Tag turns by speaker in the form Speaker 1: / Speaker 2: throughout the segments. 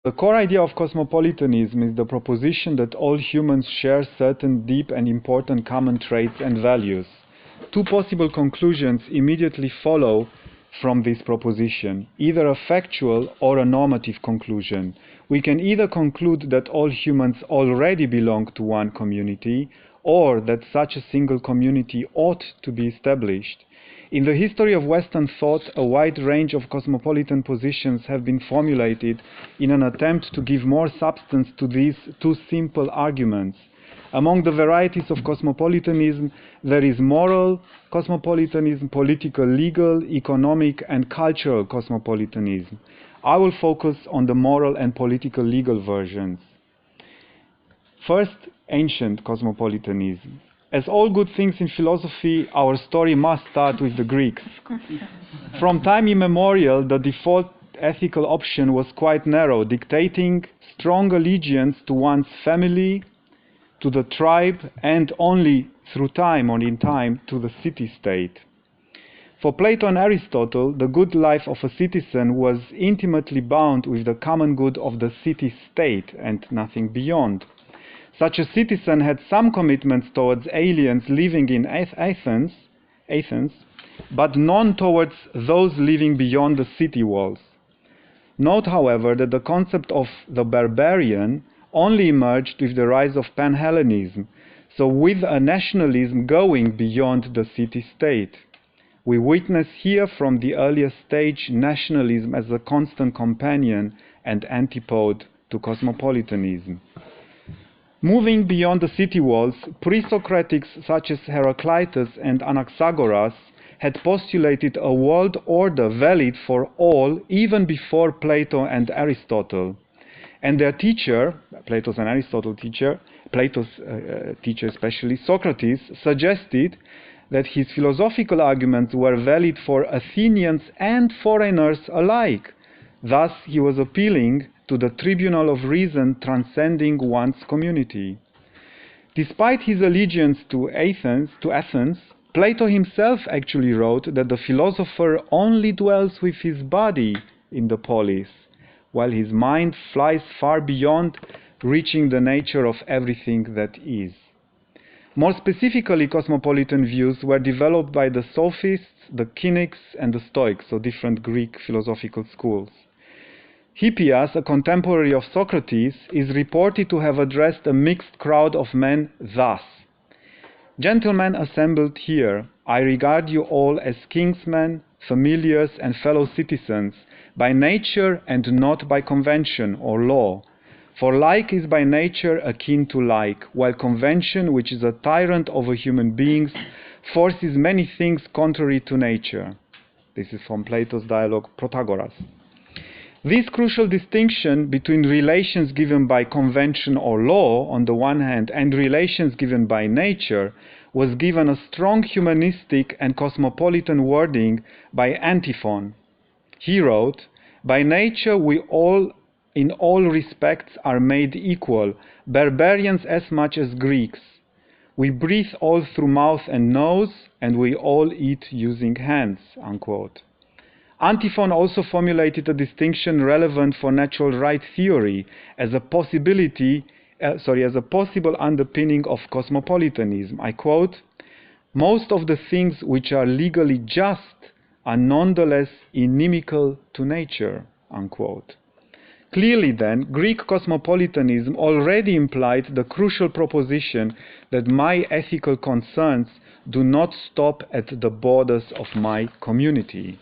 Speaker 1: The core idea of cosmopolitanism is the proposition that all humans share certain deep and important common traits and values. Two possible conclusions immediately follow from this proposition, either a factual or a normative conclusion. We can either conclude that all humans already belong to one community, or that such a single community ought to be established. In the history of Western thought, a wide range of cosmopolitan positions have been formulated in an attempt to give more substance to these two simple arguments. Among the varieties of cosmopolitanism, there is moral cosmopolitanism, political, legal, economic, and cultural cosmopolitanism. I will focus on the moral and political legal versions. First, ancient cosmopolitanism. As all good things in philosophy, our story must start with the Greeks. From time immemorial, the default ethical option was quite narrow, dictating strong allegiance to one's family, to the tribe, and only through time or in time to the city-state. For Plato and Aristotle, the good life of a citizen was intimately bound with the common good of the city-state and nothing beyond. Such a citizen had some commitments towards aliens living in Athens, but none towards those living beyond the city walls. Note, however, that the concept of the barbarian only emerged with the rise of Pan-Hellenism, so with a nationalism going beyond the city-state. We witness here from the earlier stage nationalism as a constant companion and antipode to cosmopolitanism. Moving beyond the city walls, pre-Socratics such as Heraclitus and Anaxagoras had postulated a world order valid for all even before Plato and Aristotle. And their teacher, Plato's teacher especially, Socrates, suggested that his philosophical arguments were valid for Athenians and foreigners alike. Thus, he was appealing to the tribunal of reason transcending one's community. Despite his allegiance to Athens, Plato himself actually wrote that the philosopher only dwells with his body in the polis, while his mind flies far beyond, reaching the nature of everything that is. More specifically, cosmopolitan views were developed by the Sophists, the Cynics, and the Stoics, so different Greek philosophical schools. Hippias, a contemporary of Socrates, is reported to have addressed a mixed crowd of men thus: "Gentlemen assembled here, I regard you all as kinsmen, familiars, and fellow citizens, by nature and not by convention or law. For like is by nature akin to like, while convention, which is a tyrant over human beings, forces many things contrary to nature." This is from Plato's dialogue Protagoras. This crucial distinction between relations given by convention or law on the one hand and relations given by nature was given a strong humanistic and cosmopolitan wording by Antiphon. He wrote, "By nature we all in all respects are made equal, barbarians as much as Greeks. We breathe all through mouth and nose, and we all eat using hands." Unquote. Antiphon also formulated a distinction relevant for natural right theory as a possible underpinning of cosmopolitanism. I quote, "Most of the things which are legally just are nonetheless inimical to nature." Unquote. Clearly then, Greek cosmopolitanism already implied the crucial proposition that my ethical concerns do not stop at the borders of my community.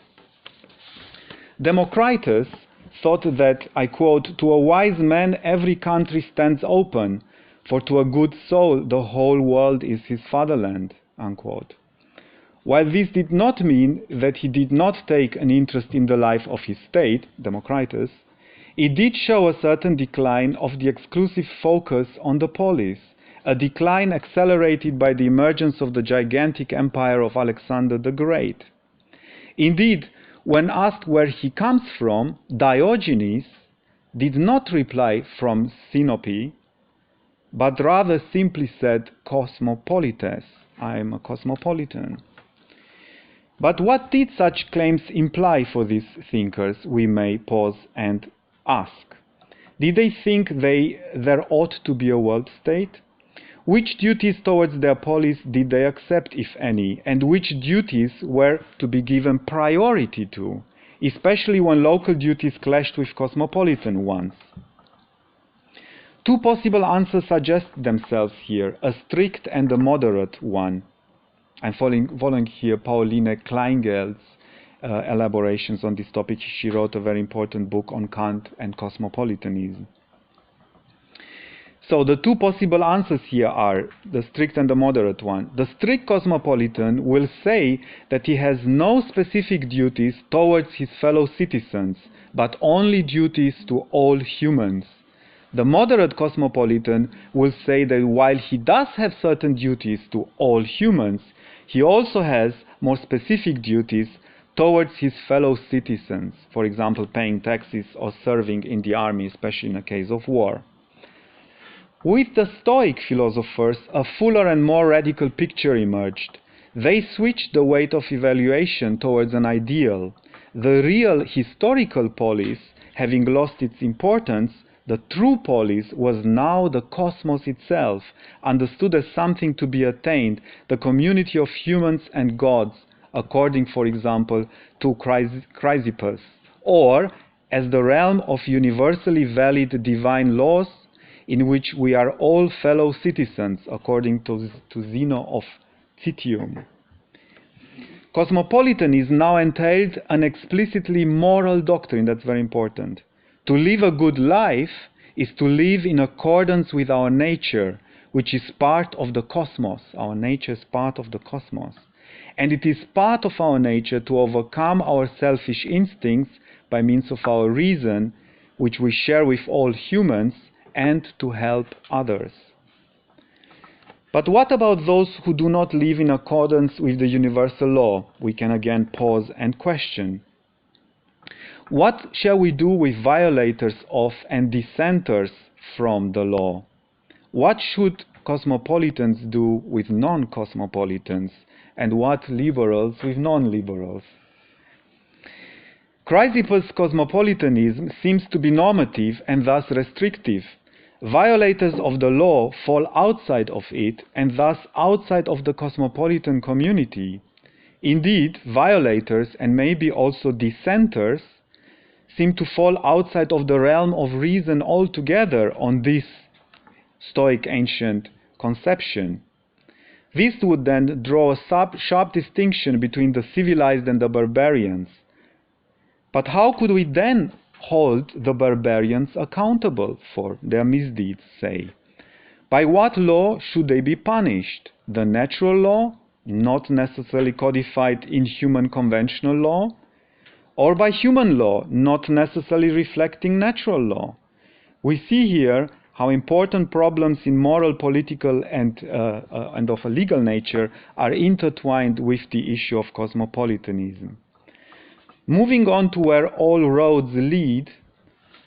Speaker 1: Democritus thought that, I quote, "To a wise man every country stands open, for to a good soul the whole world is his fatherland." Unquote. While this did not mean that he did not take an interest in the life of his state, Democritus, it did show a certain decline of the exclusive focus on the polis, a decline accelerated by the emergence of the gigantic empire of Alexander the Great. Indeed, when asked where he comes from, Diogenes did not reply from Sinope, but rather simply said cosmopolites, I am a cosmopolitan. But what did such claims imply for these thinkers, we may pause and ask. Did they think there ought to be a world state? Which duties towards their polis did they accept, if any, and which duties were to be given priority to, especially when local duties clashed with cosmopolitan ones? Two possible answers suggest themselves here, a strict and a moderate one. I'm following here Pauline Kleingel's elaborations on this topic. She wrote a very important book on Kant and cosmopolitanism. So the two possible answers here are the strict and the moderate one. The strict cosmopolitan will say that he has no specific duties towards his fellow citizens, but only duties to all humans. The moderate cosmopolitan will say that while he does have certain duties to all humans, he also has more specific duties towards his fellow citizens, for example, paying taxes or serving in the army, especially in a case of war. With the Stoic philosophers, a fuller and more radical picture emerged. They switched the weight of evaluation towards an ideal. The real historical polis, having lost its importance, the true polis was now the cosmos itself, understood as something to be attained, the community of humans and gods, according, for example, to Chrysippus, or as the realm of universally valid divine laws, in which we are all fellow citizens, according to Zeno of Citium. Cosmopolitanism now entailed an explicitly moral doctrine. That's very important. To live a good life is to live in accordance with our nature, which is part of the cosmos. Our nature is part of the cosmos. And it is part of our nature to overcome our selfish instincts by means of our reason, which we share with all humans, and to help others. But what about those who do not live in accordance with the universal law? We can again pause and question. What shall we do with violators of and dissenters from the law? What should cosmopolitans do with non-cosmopolitans? And what liberals with non-liberals? Chrysippus' cosmopolitanism seems to be normative and thus restrictive. Violators of the law fall outside of it and thus outside of the cosmopolitan community. Indeed, violators and maybe also dissenters seem to fall outside of the realm of reason altogether on this Stoic ancient conception. This would then draw a sharp distinction between the civilized and the barbarians. But how could we then hold the barbarians accountable for their misdeeds, say? By what law should they be punished? The natural law, not necessarily codified in human conventional law? Or by human law, not necessarily reflecting natural law? We see here how important problems in moral, political, and of a legal nature are intertwined with the issue of cosmopolitanism. Moving on to where all roads lead,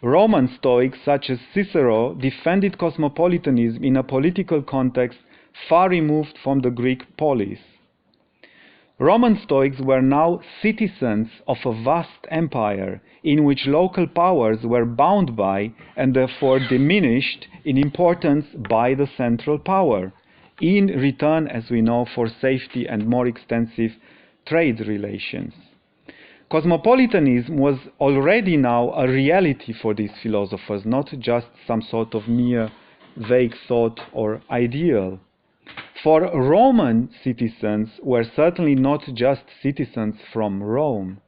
Speaker 1: Roman Stoics such as Cicero defended cosmopolitanism in a political context far removed from the Greek polis. Roman Stoics were now citizens of a vast empire in which local powers were bound by and therefore diminished in importance by the central power, in return, as we know, for safety and more extensive trade relations. Cosmopolitanism was already now a reality for these philosophers, not just some sort of mere vague thought or ideal. For Roman citizens were certainly not just citizens from Rome.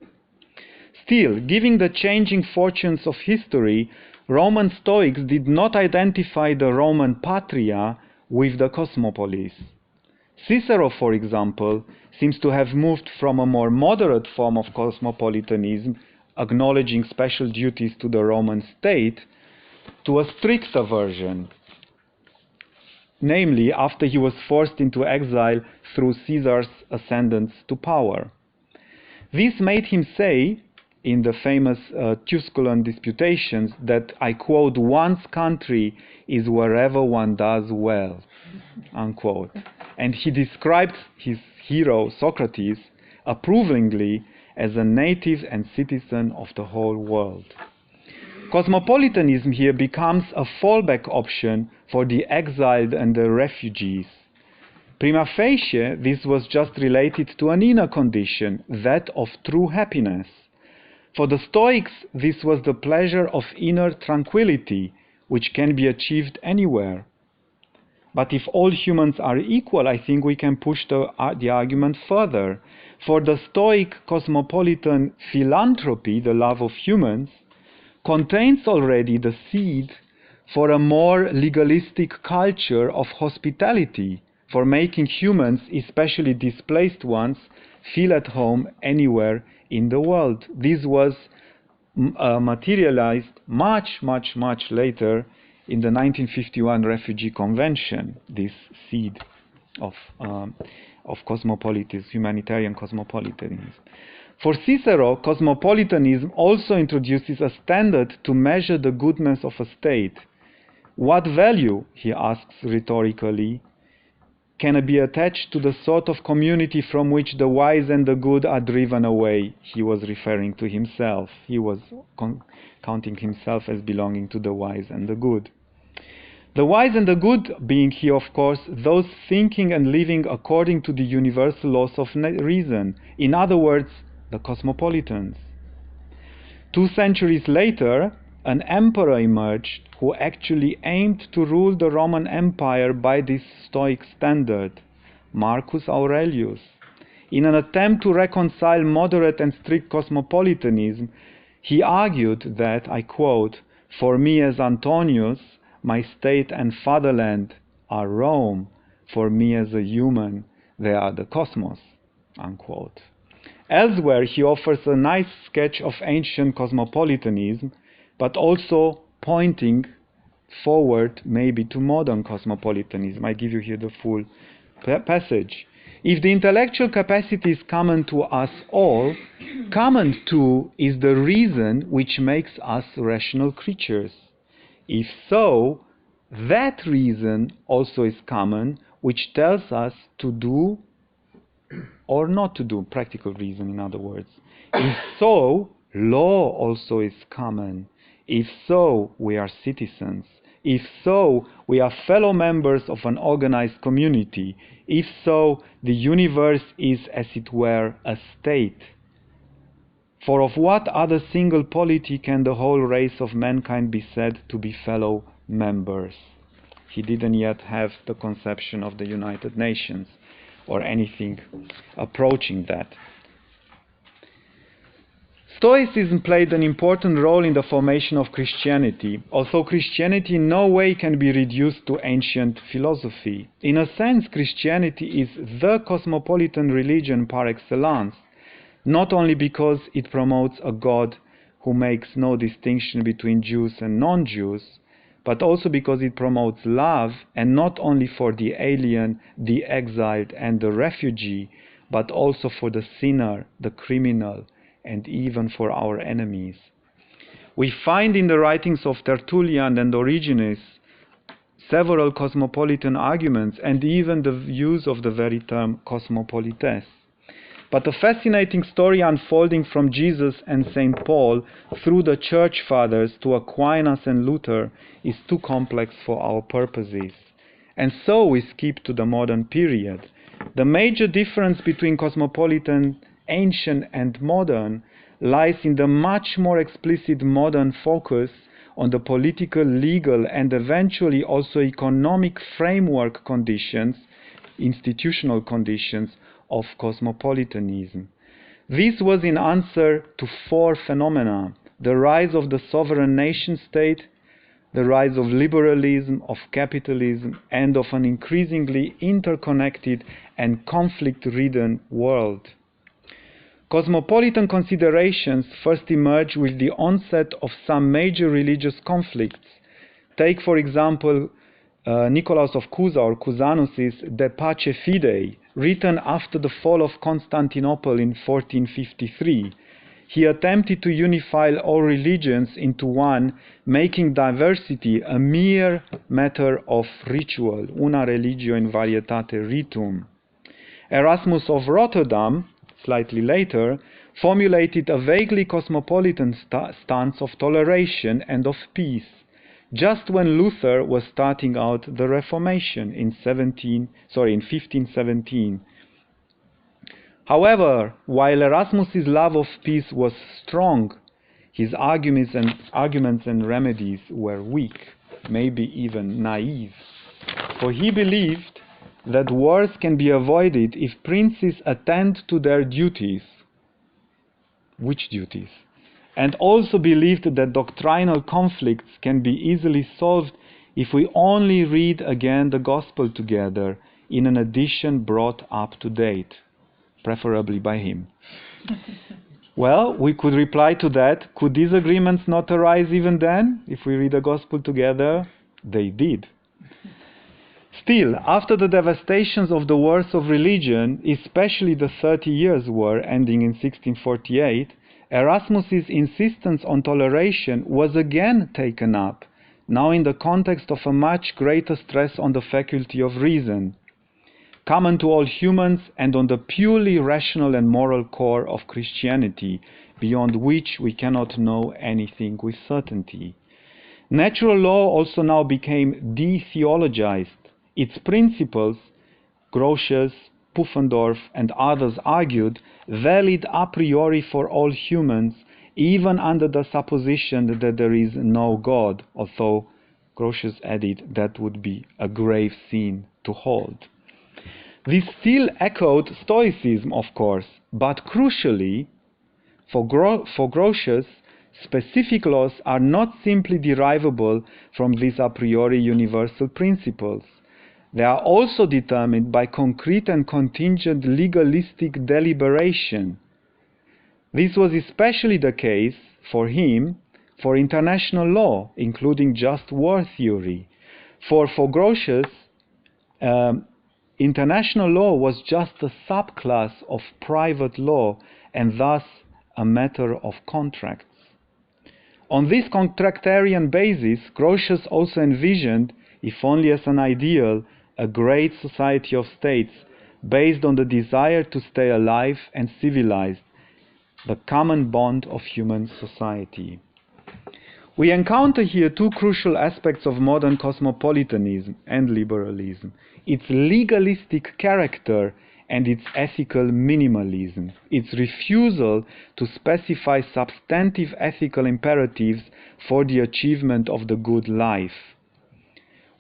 Speaker 1: Still, given the changing fortunes of history, Roman Stoics did not identify the Roman patria with the cosmopolis. Cicero, for example, seems to have moved from a more moderate form of cosmopolitanism, acknowledging special duties to the Roman state, to a stricter version, namely after he was forced into exile through Caesar's ascendance to power. This made him say, in the famous Tusculan Disputations, that, I quote, "one's country is wherever one does well," unquote. And he described his hero, Socrates, approvingly as a native and citizen of the whole world. Cosmopolitanism here becomes a fallback option for the exiled and the refugees. Prima facie, this was just related to an inner condition, that of true happiness. For the Stoics, this was the pleasure of inner tranquility, which can be achieved anywhere. But if all humans are equal, I think we can push the argument further. For the Stoic cosmopolitan philanthropy, the love of humans, contains already the seed for a more legalistic culture of hospitality, for making humans, especially displaced ones, feel at home anywhere in the world. This was materialized much later in the 1951 Refugee Convention, this seed of cosmopolitanism, humanitarian cosmopolitanism. For Cicero, cosmopolitanism also introduces a standard to measure the goodness of a state. What value, he asks rhetorically, can be attached to the sort of community from which the wise and the good are driven away? He was referring to himself. He was counting himself as belonging to the wise and the good. The wise and the good being here, of course, those thinking and living according to the universal laws of reason. In other words, the cosmopolitans. 2 centuries later, an emperor emerged who actually aimed to rule the Roman Empire by this Stoic standard, Marcus Aurelius. In an attempt to reconcile moderate and strict cosmopolitanism, he argued that, I quote, "For me as Antonius, my state and fatherland are Rome. For me as a human, they are the cosmos," unquote. Elsewhere, he offers a nice sketch of ancient cosmopolitanism, but also pointing forward maybe to modern cosmopolitanism. I give you here the full passage. If the intellectual capacity is common to us all, common too is the reason which makes us rational creatures. If so, that reason also is common, which tells us to do or not to do, practical reason in other words. If so, law also is common. If so, we are citizens. If so, we are fellow members of an organized community. If so, the universe is, as it were, a state. For of what other single polity can the whole race of mankind be said to be fellow members? He didn't yet have the conception of the United Nations or anything approaching that. Stoicism played an important role in the formation of Christianity, although Christianity in no way can be reduced to ancient philosophy. In a sense, Christianity is the cosmopolitan religion par excellence, not only because it promotes a God who makes no distinction between Jews and non-Jews, but also because it promotes love, and not only for the alien, the exiled, and the refugee, but also for the sinner, the criminal, and even for our enemies. We find in the writings of Tertullian and Origenes several cosmopolitan arguments, and even the use of the very term cosmopolites. But a fascinating story unfolding from Jesus and St. Paul through the Church Fathers to Aquinas and Luther is too complex for our purposes. And so we skip to the modern period. The major difference between cosmopolitan, ancient and modern lies in the much more explicit modern focus on the political, legal and eventually also economic framework conditions, institutional conditions of cosmopolitanism. This was in answer to 4 phenomena: the rise of the sovereign nation state, the rise of liberalism, of capitalism, and of an increasingly interconnected and conflict-ridden world. Cosmopolitan considerations first emerge with the onset of some major religious conflicts. Take, for example, Nicolaus of Cusa or Cusanus's De Pace Fidei, written after the fall of Constantinople in 1453. He attempted to unify all religions into one, making diversity a mere matter of ritual, una religio in varietate ritum. Erasmus of Rotterdam, slightly later, formulated a vaguely cosmopolitan stance of toleration and of peace, just when Luther was starting out the Reformation in 1517. However, while Erasmus's love of peace was strong, his arguments and remedies were weak, maybe even naive. For he believed that wars can be avoided if princes attend to their duties. Which duties? And also believed that doctrinal conflicts can be easily solved if we only read again the Gospel together in an edition brought up to date, preferably by him. Well, we could reply to that. Could these agreements not arise even then, if we read the Gospel together? They did. Still, after the devastations of the wars of religion, especially the 30 Years' War ending in 1648, Erasmus's insistence on toleration was again taken up, now in the context of a much greater stress on the faculty of reason, common to all humans and on the purely rational and moral core of Christianity, beyond which we cannot know anything with certainty. Natural law also now became de-theologized. Its principles, Grotius, Pufendorf, and others argued, valid a priori for all humans, even under the supposition that there is no God, although Grotius added that would be a grave sin to hold. This still echoed Stoicism, of course, but crucially, for Grotius, specific laws are not simply derivable from these a priori universal principles. They are also determined by concrete and contingent legalistic deliberation. This was especially the case for him for international law, including just war theory. For Grotius, international law was just a subclass of private law and thus a matter of contracts. On this contractarian basis, Grotius also envisioned, if only as an ideal, a great society of states based on the desire to stay alive and civilized, the common bond of human society. We encounter here two crucial aspects of modern cosmopolitanism and liberalism: its legalistic character and its ethical minimalism, its refusal to specify substantive ethical imperatives for the achievement of the good life.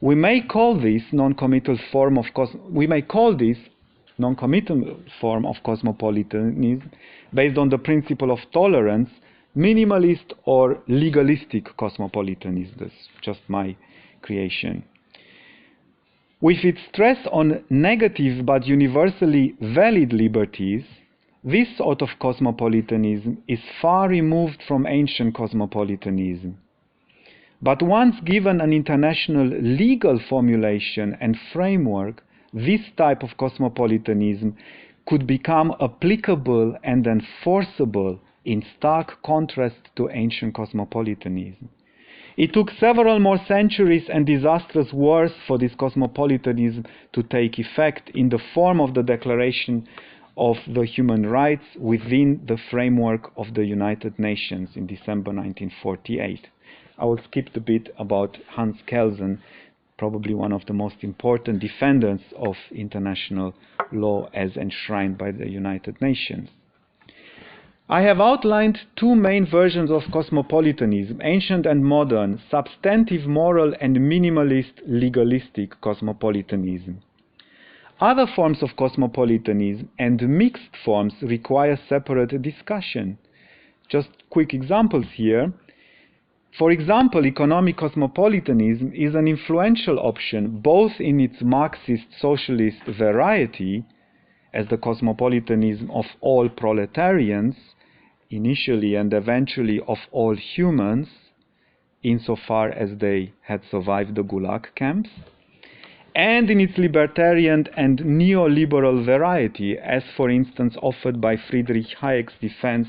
Speaker 1: We may call this non-committal form of cosmopolitanism based on the principle of tolerance, minimalist or legalistic cosmopolitanism. That's just my creation. With its stress on negative but universally valid liberties, this sort of cosmopolitanism is far removed from ancient cosmopolitanism. But once given an international legal formulation and framework, this type of cosmopolitanism could become applicable and enforceable in stark contrast to ancient cosmopolitanism. It took several more centuries and disastrous wars for this cosmopolitanism to take effect in the form of the Declaration of the Human Rights within the framework of the United Nations in December 1948. I will skip the bit about Hans Kelsen, probably one of the most important defenders of international law as enshrined by the United Nations. I have outlined two main versions of cosmopolitanism, ancient and modern, substantive moral and minimalist legalistic cosmopolitanism. Other forms of cosmopolitanism and mixed forms require separate discussion. Just quick examples here. For example, economic cosmopolitanism is an influential option both in its Marxist-socialist variety, as the cosmopolitanism of all proletarians, initially and eventually of all humans, insofar as they had survived the Gulag camps, and in its libertarian and neoliberal variety, as for instance offered by Friedrich Hayek's defense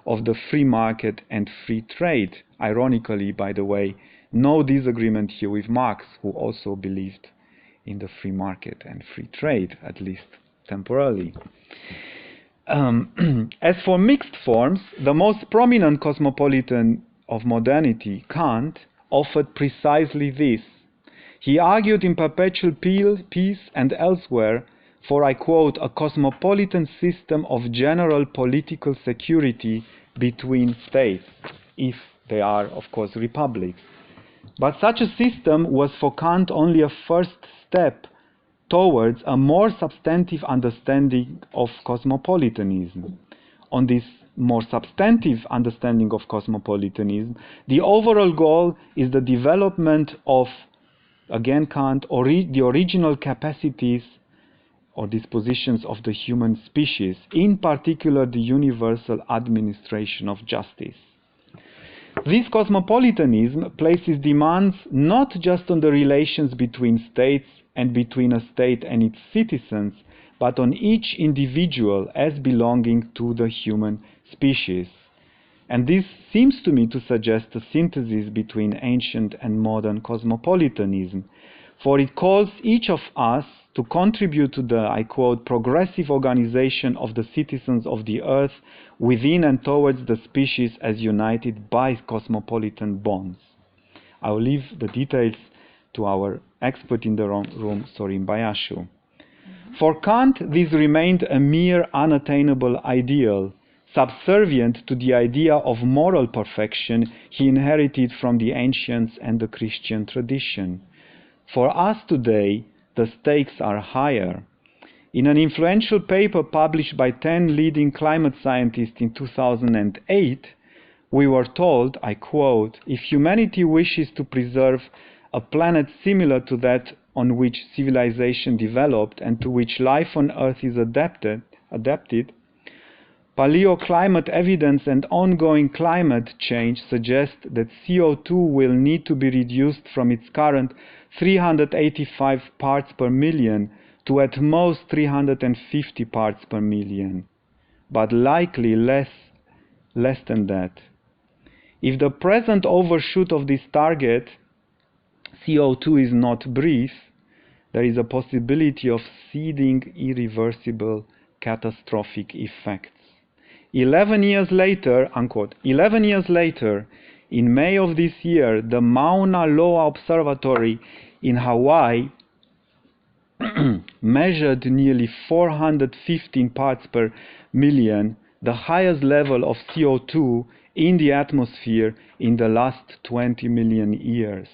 Speaker 1: of the free market and free trade. Ironically, by the way, no disagreement here with Marx, who also believed in the free market and free trade, at least temporarily. As for mixed forms, the most prominent cosmopolitan of modernity, Kant, offered precisely this. He argued in Perpetual Peace and elsewhere for, I quote, a cosmopolitan system of general political security between states, if they are, of course, republics. But such a system was for Kant only a first step towards a more substantive understanding of cosmopolitanism. On this more substantive understanding of cosmopolitanism, the overall goal is the development of, again Kant, the original capacities or dispositions of the human species, in particular the universal administration of justice. This cosmopolitanism places demands not just on the relations between states and between a state and its citizens, but on each individual as belonging to the human species. And this seems to me to suggest a synthesis between ancient and modern cosmopolitanism, for it calls each of us to contribute to the, I quote, progressive organization of the citizens of the earth within and towards the species as united by cosmopolitan bonds. I will leave the details to our expert in the room, Sorin Bayashu. For Kant, this remained a mere unattainable ideal, subservient to the idea of moral perfection he inherited from the ancients and the Christian tradition. For us today, the stakes are higher. In an influential paper published by 10 leading climate scientists in 2008, we were told, I quote, if humanity wishes to preserve a planet similar to that on which civilization developed and to which life on Earth is adapted, paleoclimate evidence and ongoing climate change suggest that CO2 will need to be reduced from its current 385 parts per million to at most 350 parts per million, but likely less than that. If the present overshoot of this target, CO2, is not brief, there is a possibility of seeding irreversible catastrophic effects. 11 years later, unquote, 11 years later, in May of this year, the Mauna Loa Observatory in Hawaii measured nearly 415 parts per million, the highest level of CO2 in the atmosphere in the last 20 million years,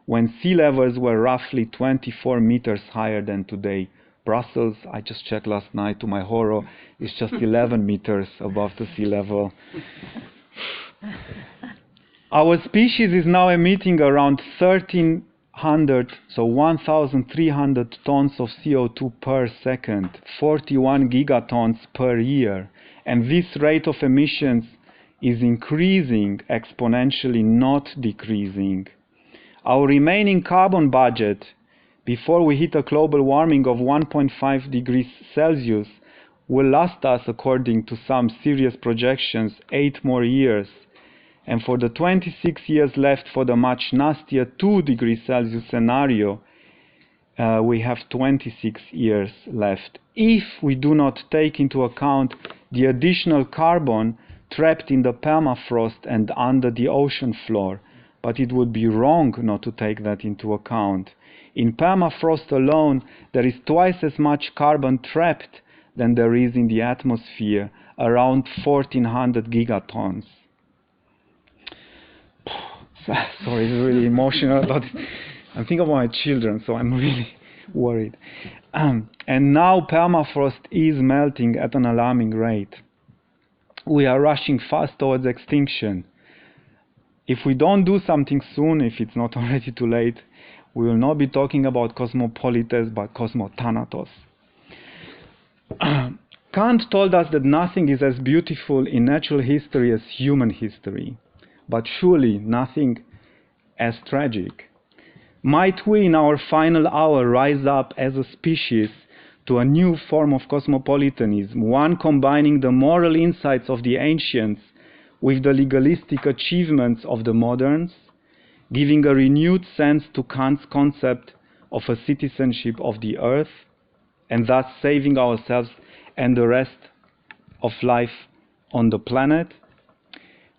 Speaker 1: when sea levels were roughly 24 meters higher than today. Brussels, I just checked last night, to my horror, is just 11 meters above the sea level. Our species is now emitting around 1,300 tons of CO2 per second, 41 gigatons per year, and this rate of emissions is increasing exponentially, not decreasing. Our remaining carbon budget, before we hit a global warming of 1.5 degrees Celsius, will last us, according to some serious projections, 8 more years. And for the 26 years left for the much nastier 2 degrees Celsius scenario, we have 26 years left, if we do not take into account the additional carbon trapped in the permafrost and under the ocean floor. But it would be wrong not to take that into account. In permafrost alone, there is twice as much carbon trapped than there is in the atmosphere, around 1,400 gigatons. Sorry, it's really emotional about it. I'm thinking about my children, so I'm really worried. And now permafrost is melting at an alarming rate. We are rushing fast towards extinction. If we don't do something soon, if it's not already too late, we will not be talking about cosmopolites, but cosmothanatos. Kant told us that nothing is as beautiful in natural history as human history, but surely nothing as tragic. Might we in our final hour rise up as a species to a new form of cosmopolitanism, one combining the moral insights of the ancients with the legalistic achievements of the moderns, giving a renewed sense to Kant's concept of a citizenship of the earth, and thus saving ourselves and the rest of life on the planet?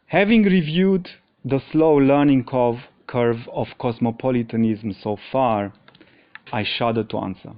Speaker 1: Having reviewed the slow learning curve of cosmopolitanism so far, I shudder to answer.